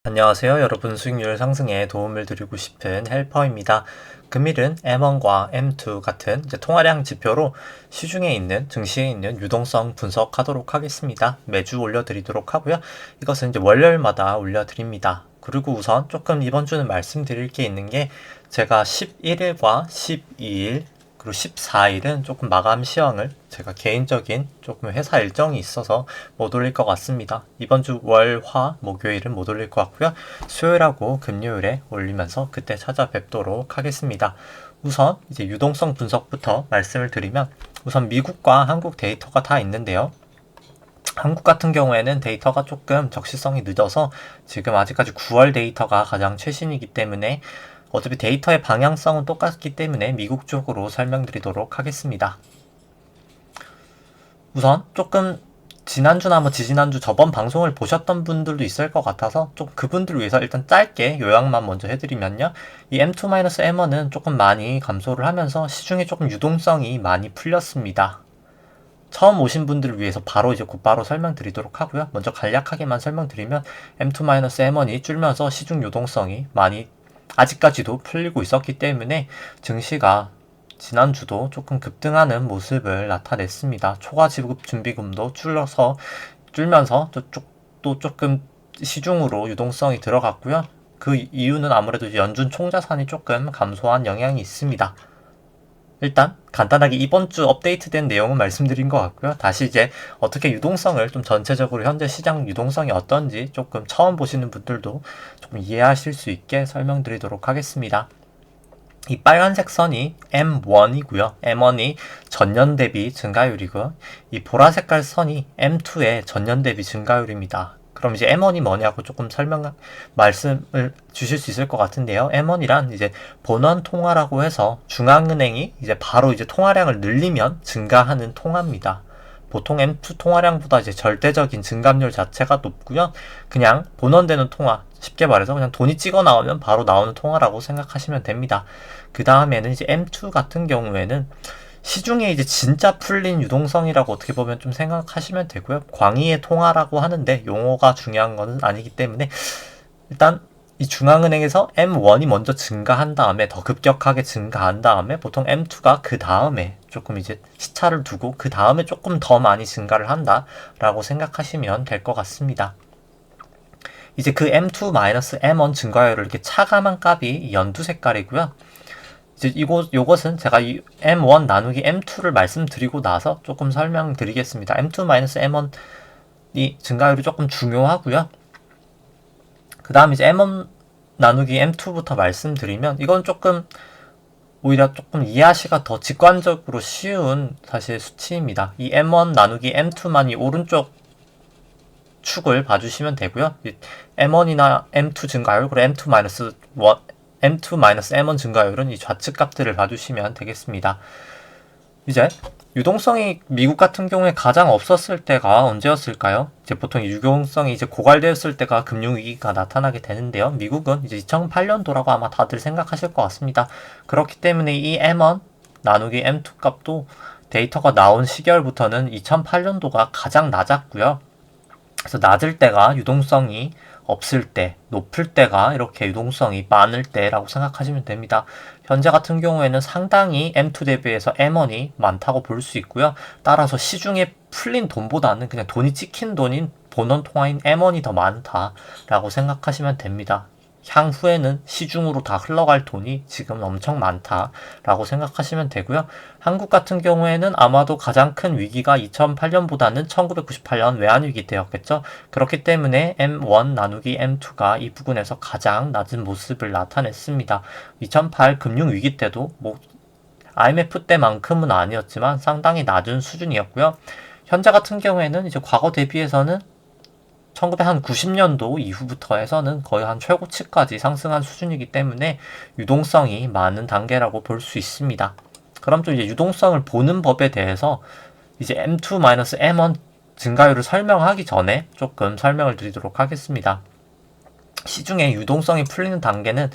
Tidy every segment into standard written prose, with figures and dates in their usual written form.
안녕하세요. 여러분 수익률 상승에 도움을 드리고 싶은 헬퍼입니다. 금일은 M1과 M2 같은 통화량 지표로 시중에 있는 증시에 있는 유동성 분석하도록 하겠습니다. 매주 올려드리도록 하고요. 이것은 월요일마다 올려드립니다. 그리고 우선 조금 이번 주는 말씀드릴 게 있는 게 제가 11일과 12일 그리고 14일은 조금 마감 시황을 제가 개인적인 조금 회사 일정이 있어서 못 올릴 것 같습니다. 이번 주 월, 화, 목요일은 못 올릴 것 같고요. 수요일하고 금요일에 올리면서 그때 찾아뵙도록 하겠습니다. 우선 이제 유동성 분석부터 말씀을 드리면 우선 미국과 한국 데이터가 다 있는데요. 한국 같은 경우에는 데이터가 조금 적시성이 늦어서 지금 아직까지 9월 데이터가 가장 최신이기 때문에 어차피 데이터의 방향성은 똑같기 때문에 미국 쪽으로 설명드리도록 하겠습니다. 우선 조금 지난주나 지지난주 저번 방송을 보셨던 분들도 있을 것 같아서 좀 그분들 위해서 일단 짧게 요약만 먼저 해드리면요. 이 M2-M1은 조금 많이 감소를 하면서 시중에 조금 유동성이 많이 풀렸습니다. 처음 오신 분들을 위해서 바로 곧바로 설명드리도록 하고요. 먼저 간략하게만 설명드리면 M2-M1이 줄면서 시중 유동성이 많이 아직까지도 풀리고 있었기 때문에 증시가 지난주도 조금 급등하는 모습을 나타냈습니다. 초과 지급 준비금도 줄면서 저쪽도 조금 시중으로 유동성이 들어갔고요. 그 이유는 아무래도 연준 총자산이 조금 감소한 영향이 있습니다. 일단 간단하게 이번 주 업데이트된 내용은 말씀드린 것 같고요. 다시 어떻게 유동성을 좀 전체적으로 현재 시장 유동성이 어떤지 조금 처음 보시는 분들도 조금 이해하실 수 있게 설명드리도록 하겠습니다. 이 빨간색 선이 M1이고요. M1이 전년 대비 증가율이고 이 보라 색깔 선이 M2의 전년 대비 증가율입니다. 그럼 M1이 뭐냐고 조금 말씀을 주실 수 있을 것 같은데요. M1이란 본원 통화라고 해서 중앙은행이 바로 통화량을 늘리면 증가하는 통화입니다. 보통 M2 통화량보다 절대적인 증감률 자체가 높고요. 그냥 본원되는 통화, 쉽게 말해서 그냥 돈이 찍어 나오면 바로 나오는 통화라고 생각하시면 됩니다. 그 다음에는 M2 같은 경우에는 시중에 진짜 풀린 유동성이라고 어떻게 보면 좀 생각하시면 되고요. 광의의 통화라고 하는데 용어가 중요한 것은 아니기 때문에 일단 이 중앙은행에서 M1이 먼저 증가한 다음에 더 급격하게 증가한 다음에 보통 M2가 그 다음에 조금 시차를 두고 그 다음에 조금 더 많이 증가를 한다라고 생각하시면 될 것 같습니다. 그 M2-M1 증가율을 이렇게 차감한 값이 연두 색깔이고요. 요것은 제가 이 M1 나누기 M2를 말씀드리고 나서 조금 설명드리겠습니다. M2-M1이 증가율이 조금 중요하고요. 그 다음 M1 나누기 M2부터 말씀드리면 이건 오히려 조금 이해하시기가 더 직관적으로 쉬운 사실 수치입니다. 이 M1 나누기 M2만 이 오른쪽 축을 봐주시면 되고요. M1이나 M2 증가율, 그리고 M2-M1 증가율은 이 좌측 값들을 봐주시면 되겠습니다. 유동성이 미국 같은 경우에 가장 없었을 때가 언제였을까요? 보통 유동성이 고갈되었을 때가 금융위기가 나타나게 되는데요. 미국은 2008년도라고 아마 다들 생각하실 것 같습니다. 그렇기 때문에 이 M1 나누기 M2 값도 데이터가 나온 시결부터는 2008년도가 가장 낮았고요. 그래서 낮을 때가 유동성이 없을 때, 높을 때가 이렇게 유동성이 많을 때라고 생각하시면 됩니다. 현재 같은 경우에는 상당히 M2 대비해서 M1이 많다고 볼 수 있고요. 따라서 시중에 풀린 돈보다는 그냥 돈이 찍힌 돈인 본원 통화인 M1이 더 많다라고 생각하시면 됩니다. 향후에는 시중으로 다 흘러갈 돈이 지금 엄청 많다라고 생각하시면 되고요. 한국 같은 경우에는 아마도 가장 큰 위기가 2008년보다는 1998년 외환위기 때였겠죠. 그렇기 때문에 M1 나누기 M2가 이 부분에서 가장 낮은 모습을 나타냈습니다. 2008 금융위기 때도 IMF 때만큼은 아니었지만 상당히 낮은 수준이었고요. 현재 같은 경우에는 과거 대비해서는 1990년도 이후부터 해서는 거의 한 최고치까지 상승한 수준이기 때문에 유동성이 많은 단계라고 볼 수 있습니다. 그럼 좀 유동성을 보는 법에 대해서 M2-M1 증가율을 설명하기 전에 조금 설명을 드리도록 하겠습니다. 시중에 유동성이 풀리는 단계는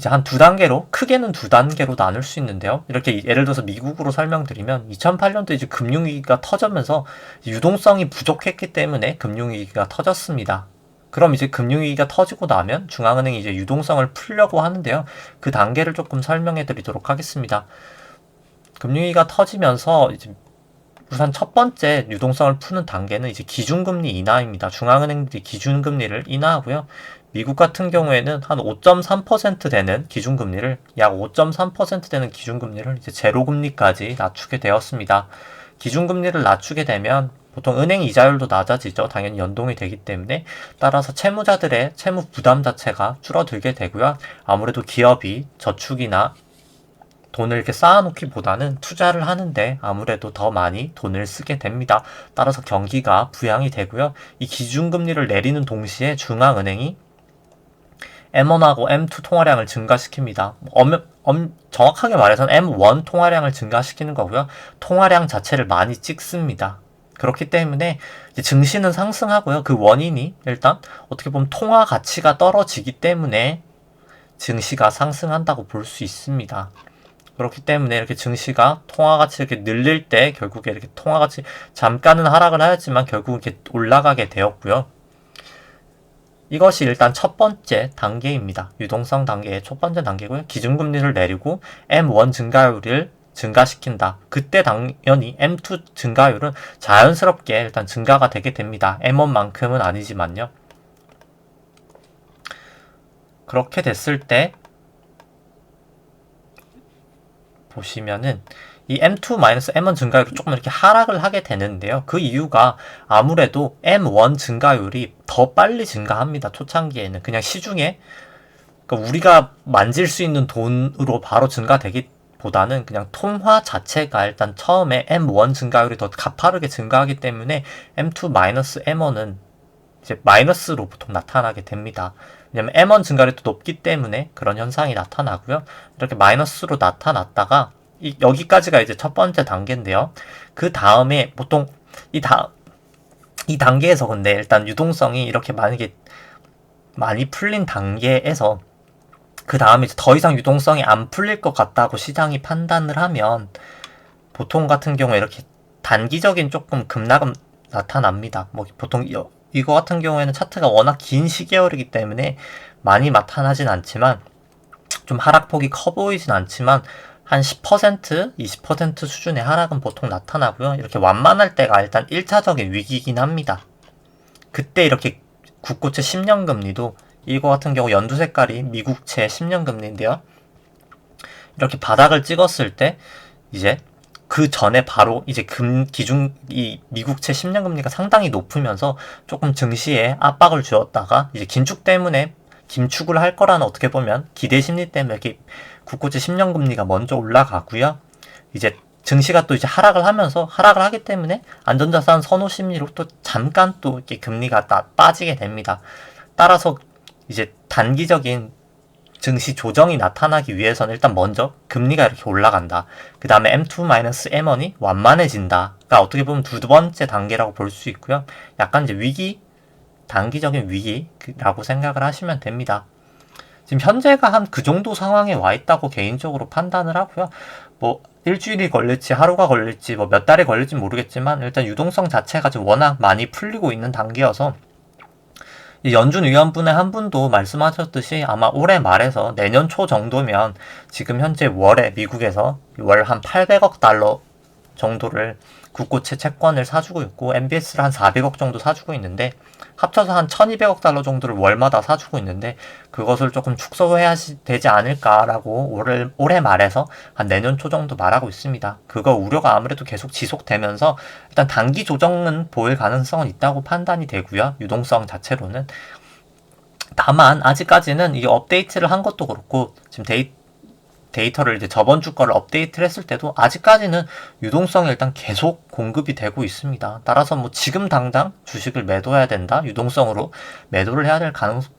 한 두 단계로, 크게는 두 단계로 나눌 수 있는데요. 이렇게 예를 들어서 미국으로 설명드리면 2008년도 금융위기가 터지면서 유동성이 부족했기 때문에 금융위기가 터졌습니다. 그럼 이제 금융위기가 터지고 나면 중앙은행이 이제 유동성을 풀려고 하는데요. 그 단계를 조금 설명해 드리도록 하겠습니다. 금융위기가 터지면서 이제 우선 첫 번째 유동성을 푸는 단계는 이제 기준금리 인하입니다. 중앙은행들이 기준금리를 인하하고요. 미국 같은 경우에는 한 5.3% 되는 기준금리를 약 5.3% 되는 기준금리를 이제 제로금리까지 낮추게 되었습니다. 기준금리를 낮추게 되면 보통 은행 이자율도 낮아지죠. 당연히 연동이 되기 때문에 따라서 채무자들의 채무 부담 자체가 줄어들게 되고요. 아무래도 기업이 저축이나 돈을 이렇게 쌓아놓기보다는 투자를 하는데 아무래도 더 많이 돈을 쓰게 됩니다. 따라서 경기가 부양이 되고요. 이 기준금리를 내리는 동시에 중앙은행이 M1하고 M2 통화량을 증가시킵니다. 정확하게 말해서는 M1 통화량을 증가시키는 거고요. 통화량 자체를 많이 찍습니다. 그렇기 때문에 증시는 상승하고요. 그 원인이 일단 어떻게 보면 통화 가치가 떨어지기 때문에 증시가 상승한다고 볼 수 있습니다. 그렇기 때문에 이렇게 증시가 통화가치 이렇게 늘릴 때 결국에 이렇게 통화가치 잠깐은 하락을 하였지만 결국 이렇게 올라가게 되었고요. 이것이 일단 첫 번째 단계입니다. 유동성 단계의 첫 번째 단계고요. 기준금리를 내리고 M1 증가율을 증가시킨다. 그때 당연히 M2 증가율은 자연스럽게 일단 증가가 되게 됩니다. M1만큼은 아니지만요. 그렇게 됐을 때 보시면은 이 M2-M1 증가율이 조금 이렇게 하락을 하게 되는데요. 그 이유가 아무래도 M1 증가율이 더 빨리 증가합니다. 초창기에는 그냥 시중에 그러니까 우리가 만질 수 있는 돈으로 바로 증가되기보다는 그냥 통화 자체가 일단 처음에 M1 증가율이 더 가파르게 증가하기 때문에 M2-M1은 이제 마이너스로 보통 나타나게 됩니다. 왜냐면 M1 증가율이 또 높기 때문에 그런 현상이 나타나고요. 이렇게 마이너스로 나타났다가 여기까지가 이제 첫 번째 단계인데요. 그 다음에 보통 이 단계에서 근데 일단 유동성이 이렇게 만약에 많이 풀린 단계에서 그 다음에 더 이상 유동성이 안 풀릴 것 같다고 시장이 판단을 하면 보통 같은 경우에 이렇게 단기적인 조금 급락은 나타납니다. 뭐 보통 이거 같은 경우에는 차트가 워낙 긴 시계열이기 때문에 많이 나타나진 않지만 좀 하락폭이 커 보이진 않지만 한 10%, 20% 수준의 하락은 보통 나타나고요. 이렇게 완만할 때가 일단 1차적인 위기이긴 합니다. 그때 이렇게 국고채 10년 금리도 이거 같은 경우 연두 색깔이 미국채 10년 금리인데요. 이렇게 바닥을 찍었을 때 이제 그 전에 바로 이제 이 미국채 10년 금리가 상당히 높으면서 조금 증시에 압박을 주었다가 이제 긴축 때문에 긴축을 할 거라는 어떻게 보면 기대 심리 때문에 이렇게 국고채 10년 금리가 먼저 올라가고요. 이제 증시가 또 이제 하락을 하기 때문에 안전자산 선호 심리로 또 잠깐 또 이렇게 금리가 빠지게 됩니다. 따라서 이제 단기적인 증시 조정이 나타나기 위해서는 일단 먼저 금리가 이렇게 올라간다. 그 다음에 M2-M1이 완만해진다가 어떻게 보면 두 번째 단계라고 볼 수 있고요. 약간 이제 단기적인 위기라고 생각을 하시면 됩니다. 지금 현재가 한 그 정도 상황에 와 있다고 개인적으로 판단을 하고요. 뭐 일주일이 걸릴지 하루가 걸릴지 뭐 몇 달이 걸릴지 모르겠지만 일단 유동성 자체가 지금 워낙 많이 풀리고 있는 단계여서 연준 위원분의 한 분도 말씀하셨듯이 아마 올해 말에서 내년 초 정도면 지금 현재 월에 미국에서 월 한 800억 달러 정도를 국고채 채권을 사주고 있고 MBS를 한 400억 정도 사주고 있는데 합쳐서 한 1200억 달러 정도를 월마다 사주고 있는데 그것을 조금 축소해야 되지 않을까라고 올해 말에서 한 내년 초 정도 말하고 있습니다. 그거 우려가 아무래도 계속 지속되면서 일단 단기 조정은 보일 가능성은 있다고 판단이 되고요. 유동성 자체로는. 다만 아직까지는 이게 업데이트를 한 것도 그렇고 지금 데이터를 이제 저번 주 거를 업데이트를 했을 때도 아직까지는 유동성이 일단 계속 공급이 되고 있습니다. 따라서 뭐 지금 당장 주식을 매도해야 된다, 유동성으로 매도를 해야 될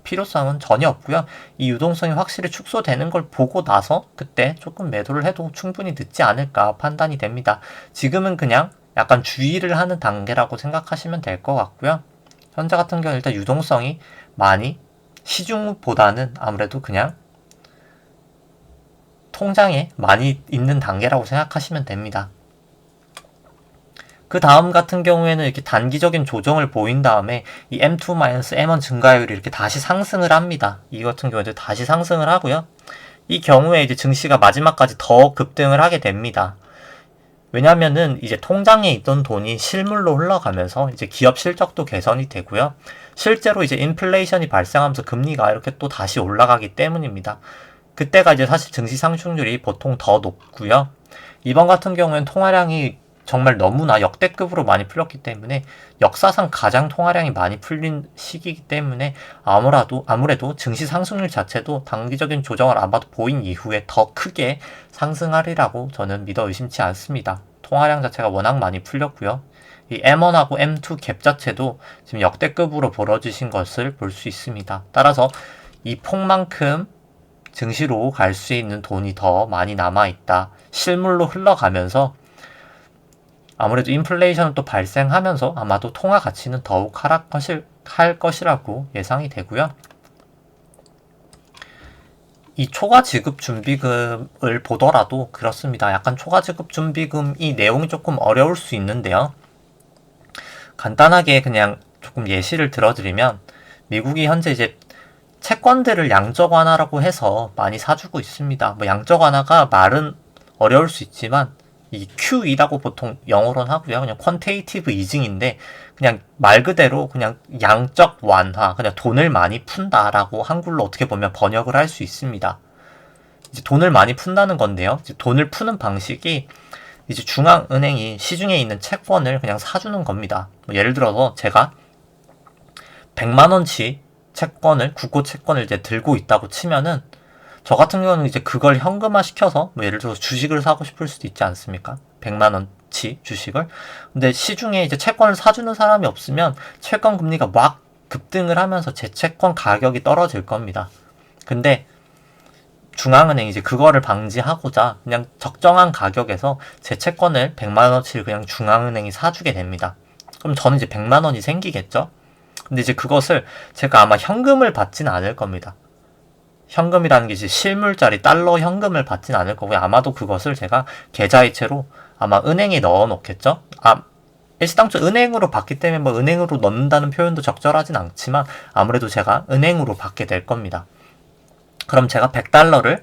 필요성은 전혀 없고요. 이 유동성이 확실히 축소되는 걸 보고 나서 그때 조금 매도를 해도 충분히 늦지 않을까 판단이 됩니다. 지금은 그냥 약간 주의를 하는 단계라고 생각하시면 될 것 같고요. 현재 같은 경우는 일단 유동성이 많이 시중보다는 아무래도 그냥 통장에 많이 있는 단계라고 생각하시면 됩니다. 그 다음 같은 경우에는 이렇게 단기적인 조정을 보인 다음에 이 M2-M1 증가율이 이렇게 다시 상승을 합니다. 이 같은 경우에도 다시 상승을 하고요. 이 경우에 이제 증시가 마지막까지 더 급등을 하게 됩니다. 왜냐면은 이제 통장에 있던 돈이 실물로 흘러가면서 이제 기업 실적도 개선이 되고요. 실제로 이제 인플레이션이 발생하면서 금리가 이렇게 또 다시 올라가기 때문입니다. 그때가 이제 사실 증시 상승률이 보통 더 높고요. 이번 같은 경우에는 통화량이 정말 너무나 역대급으로 많이 풀렸기 때문에 역사상 가장 통화량이 많이 풀린 시기이기 때문에 아무래도 증시 상승률 자체도 단기적인 조정을 아마도 보인 이후에 더 크게 상승하리라고 저는 믿어 의심치 않습니다. 통화량 자체가 워낙 많이 풀렸고요. 이 M1하고 M2 갭 자체도 지금 역대급으로 벌어지신 것을 볼 수 있습니다. 따라서 이 폭만큼 증시로 갈 수 있는 돈이 더 많이 남아있다. 실물로 흘러가면서 아무래도 인플레이션은 또 발생하면서 아마도 통화 가치는 더욱 하락할 것이라고 예상이 되고요. 이 초과 지급 준비금을 보더라도 그렇습니다. 약간 초과 지급 준비금 이 내용이 조금 어려울 수 있는데요. 간단하게 그냥 조금 예시를 들어드리면 미국이 현재 이제 채권들을 양적 완화라고 해서 많이 사주고 있습니다. 뭐 양적 완화가 말은 어려울 수 있지만 이 QE라고 보통 영어로는 하고요. 그냥 퀀테이티브 이징인데 그냥 말 그대로 그냥 양적 완화, 그냥 돈을 많이 푼다라고 한글로 어떻게 보면 번역을 할 수 있습니다. 이제 돈을 많이 푼다는 건데요. 이제 돈을 푸는 방식이 이제 중앙은행이 시중에 있는 채권을 그냥 사주는 겁니다. 뭐 예를 들어서 제가 100만 원치 채권을 국고 채권을 이제 들고 있다고 치면은 저 같은 경우는 이제 그걸 현금화 시켜서 뭐 예를 들어서 주식을 사고 싶을 수도 있지 않습니까? 100만 원치 주식을. 근데 시중에 이제 채권을 사주는 사람이 없으면 채권 금리가 막 급등을 하면서 제 채권 가격이 떨어질 겁니다. 근데 중앙은행이 이제 그거를 방지하고자 그냥 적정한 가격에서 제 채권을 100만 원치를 그냥 중앙은행이 사주게 됩니다. 그럼 저는 이제 100만 원이 생기겠죠? 근데 이제 그것을 제가 아마 현금을 받진 않을 겁니다. 현금이라는 게 이제 실물짜리 달러 현금을 받진 않을 거고요. 아마도 그것을 제가 계좌이체로 아마 은행에 넣어 놓겠죠. 일시당초 은행으로 받기 때문에 뭐 은행으로 넣는다는 표현도 적절하진 않지만 아무래도 제가 은행으로 받게 될 겁니다. 그럼 제가 100달러를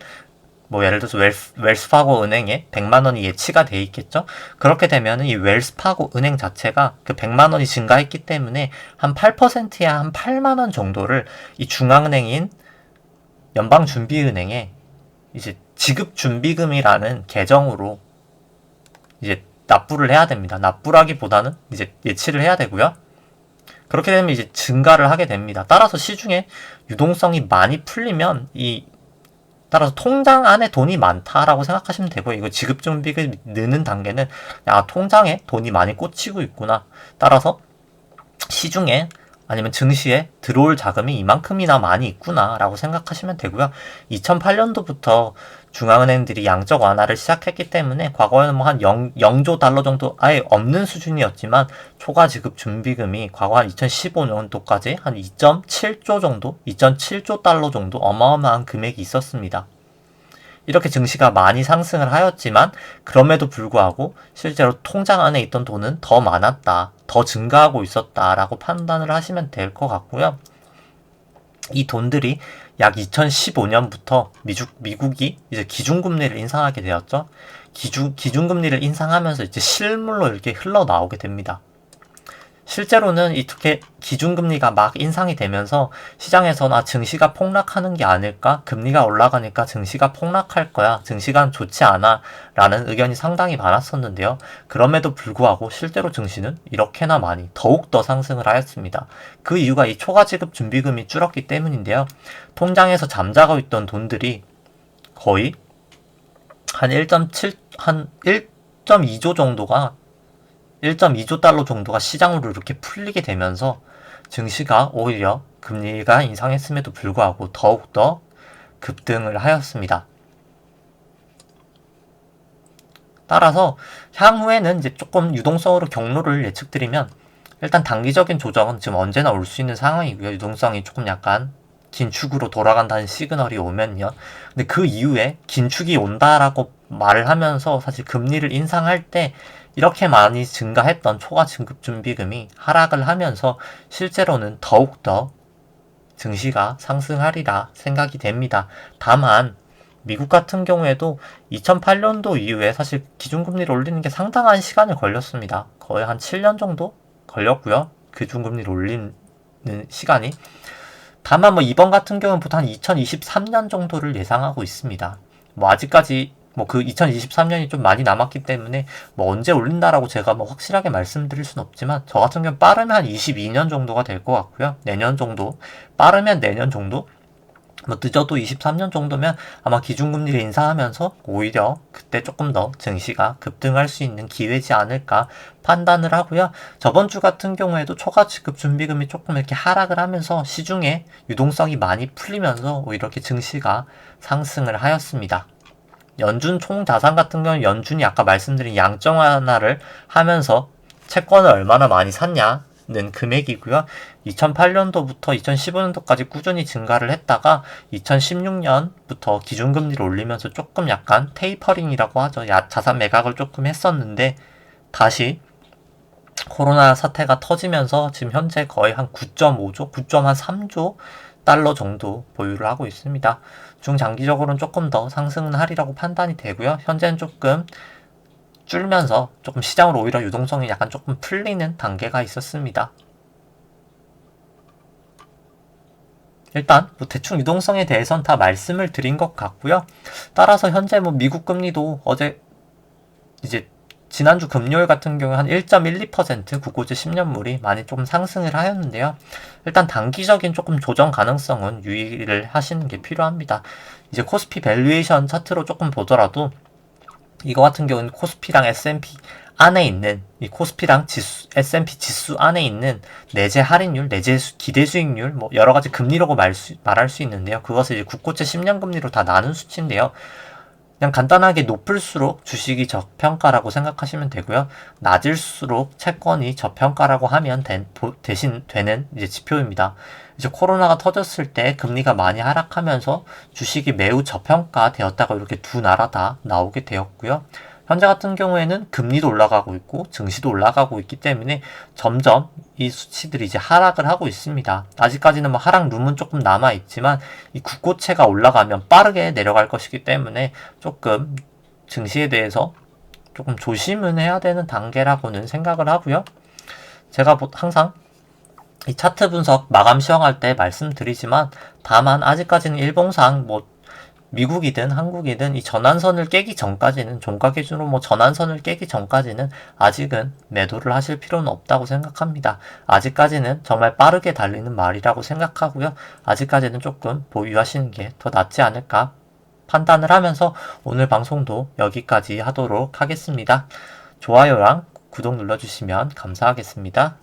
뭐 예를 들어서 웰스파고 은행에 100만 원이 예치가 돼 있겠죠. 그렇게 되면 이 웰스파고 은행 자체가 그 100만 원이 증가했기 때문에 한 8%야 한 8만 원 정도를 이 중앙은행인 연방준비은행에 이제 지급준비금이라는 계정으로 이제 납부를 해야 됩니다. 납부라기보다는 이제 예치를 해야 되고요. 그렇게 되면 이제 증가를 하게 됩니다. 따라서 시중에 유동성이 많이 풀리면 따라서 통장 안에 돈이 많다라고 생각하시면 되고요. 이거 지급준비금이 느는 단계는 통장에 돈이 많이 꽂히고 있구나. 따라서 시중에 아니면 증시에 들어올 자금이 이만큼이나 많이 있구나 라고 생각하시면 되고요. 2008년도부터 중앙은행들이 양적 완화를 시작했기 때문에 과거에는 뭐 한 0조 달러 정도 아예 없는 수준이었지만 초과 지급 준비금이 과거 한 2015년도까지 한 2.7조 정도, 2.7조 달러 정도 어마어마한 금액이 있었습니다. 이렇게 증시가 많이 상승을 하였지만 그럼에도 불구하고 실제로 통장 안에 있던 돈은 더 많았다, 더 증가하고 있었다라고 판단을 하시면 될 것 같고요. 이 돈들이 약 2015년부터 미국이 이제 기준금리를 인상하게 되었죠. 기준금리를 인상하면서 이제 실물로 이렇게 흘러나오게 됩니다. 실제로는 이렇게 기준금리가 막 인상이 되면서 시장에서는 증시가 폭락하는 게 아닐까? 금리가 올라가니까 증시가 폭락할 거야. 증시가 좋지 않아. 라는 의견이 상당히 많았었는데요. 그럼에도 불구하고 실제로 증시는 이렇게나 많이 더욱더 상승을 하였습니다. 그 이유가 이 초과지급 준비금이 줄었기 때문인데요. 통장에서 잠자고 있던 돈들이 거의 한 1.2조 정도가 1.2조 달러 정도가 시장으로 이렇게 풀리게 되면서 증시가 오히려 금리가 인상했음에도 불구하고 더욱더 급등을 하였습니다. 따라서 향후에는 이제 조금 유동성으로 경로를 예측드리면 일단 단기적인 조정은 지금 언제나 올 수 있는 상황이고요. 유동성이 조금 약간 긴축으로 돌아간다는 시그널이 오면요. 근데 그 이후에 긴축이 온다라고 말을 하면서 사실 금리를 인상할 때 이렇게 많이 증가했던 초과 긴급준비금이 하락을 하면서 실제로는 더욱더 증시가 상승하리라 생각이 됩니다. 다만 미국 같은 경우에도 2008년도 이후에 사실 기준금리를 올리는 게 상당한 시간이 걸렸습니다. 거의 한 7년 정도 걸렸고요. 기준금리를 올리는 시간이. 다만 뭐 이번 같은 경우는 보통 한 2023년 정도를 예상하고 있습니다. 뭐 아직까지 뭐 그 2023년이 좀 많이 남았기 때문에 뭐 언제 올린다라고 제가 뭐 확실하게 말씀드릴 수는 없지만 저 같은 경우는 빠르면 한 22년 정도가 될 것 같고요. 내년 정도. 빠르면 내년 정도. 뭐 늦어도 23년 정도면 아마 기준금리를 인상하면서 오히려 그때 조금 더 증시가 급등할 수 있는 기회지 않을까 판단을 하고요. 저번 주 같은 경우에도 초과 지급 준비금이 조금 이렇게 하락을 하면서 시중에 유동성이 많이 풀리면서 오히려 이렇게 증시가 상승을 하였습니다. 연준 총자산 같은 경우는 연준이 아까 말씀드린 양정화를 하면서 채권을 얼마나 많이 샀냐는 금액이고요. 2008년도부터 2015년도까지 꾸준히 증가를 했다가 2016년부터 기준금리를 올리면서 조금 약간 테이퍼링이라고 하죠. 자산 매각을 조금 했었는데 다시 코로나 사태가 터지면서 지금 현재 거의 한 9.5조, 9.3조 달러 정도 보유를 하고 있습니다. 중장기적으로는 조금 더 상승은 하리라고 판단이 되고요. 현재는 조금 줄면서 조금 시장으로 오히려 유동성이 약간 조금 풀리는 단계가 있었습니다. 일단 뭐 대충 유동성에 대해서는 다 말씀을 드린 것 같고요. 따라서 현재 뭐 미국 금리도 어제 이제 지난주 금요일 같은 경우에 한 1.12% 국고지 10년물이 많이 좀 상승을 하였는데요. 일단 단기적인 조금 조정 가능성은 유의를 하시는 게 필요합니다. 이제 코스피 밸류에이션 차트로 조금 보더라도 이거 같은 경우는 코스피랑 S&P 안에 있는 이 코스피랑 지수, S&P 지수 안에 있는 내재 할인율, 내재 기대 수익률, 뭐 여러 가지 금리라고 말할 수 있는데요. 그것을 이제 국고채 10년 금리로 다 나눈 수치인데요. 그냥 간단하게 높을수록 주식이 저평가라고 생각하시면 되고요. 낮을수록 채권이 저평가라고 하면 대신 되는 이제 지표입니다. 이제 코로나가 터졌을 때 금리가 많이 하락하면서 주식이 매우 저평가 되었다고 이렇게 두 나라 다 나오게 되었고요. 현재 같은 경우에는 금리도 올라가고 있고 증시도 올라가고 있기 때문에 점점 이 수치들이 이제 하락을 하고 있습니다. 아직까지는 뭐 하락 룸은 조금 남아 있지만 이 국고채가 올라가면 빠르게 내려갈 것이기 때문에 조금 증시에 대해서 조금 조심은 해야 되는 단계라고는 생각을 하고요. 제가 항상 이 차트 분석 마감 시황할 때 말씀드리지만 다만 아직까지는 일봉상 뭐 미국이든 한국이든 이 전환선을 깨기 전까지는 종가 기준으로 뭐 전환선을 깨기 전까지는 아직은 매도를 하실 필요는 없다고 생각합니다. 아직까지는 정말 빠르게 달리는 말이라고 생각하고요. 아직까지는 조금 보유하시는 게 더 낫지 않을까 판단을 하면서 오늘 방송도 여기까지 하도록 하겠습니다. 좋아요랑 구독 눌러주시면 감사하겠습니다.